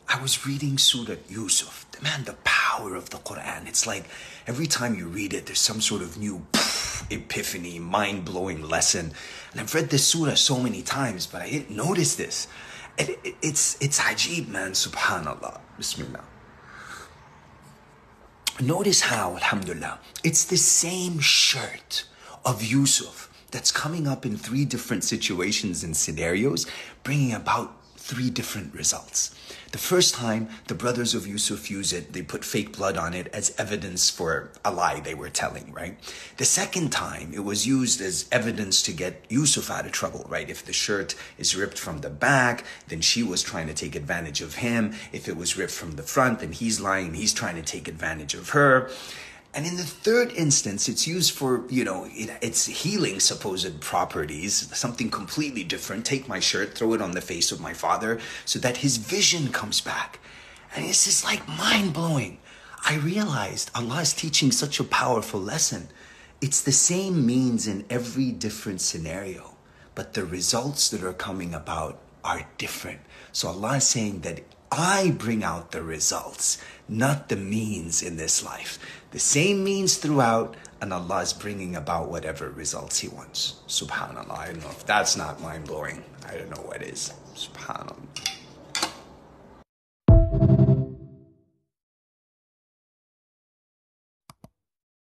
I was reading Surah Yusuf. Man, the power of the Quran. It's like every time you read it, there's some sort of new epiphany, mind-blowing lesson. And I've read this surah so many times, but I didn't notice this. It's ajib, man, subhanallah. Bismillah. Notice how, alhamdulillah, it's the same shirt of Yusuf that's coming up in 3 different situations and scenarios, bringing about 3 different results. The first time, the brothers of Yusuf use it, they put fake blood on it as evidence for a lie they were telling, right? The second time, it was used as evidence to get Yusuf out of trouble, right? If the shirt is ripped from the back, then she was trying to take advantage of him. If it was ripped from the front, then he's lying, he's trying to take advantage of her. And in the third instance, it's used for, it's healing supposed properties, something completely different. Take my shirt, throw it on the face of my father so that his vision comes back. And it's just like mind-blowing. I realized Allah is teaching such a powerful lesson. It's the same means in every different scenario, but the results that are coming about are different. So Allah is saying that I bring out the results, not the means in this life. The same means throughout, and Allah is bringing about whatever results He wants. Subhanallah. I don't know if that's not mind-blowing. I don't know what is. Subhanallah.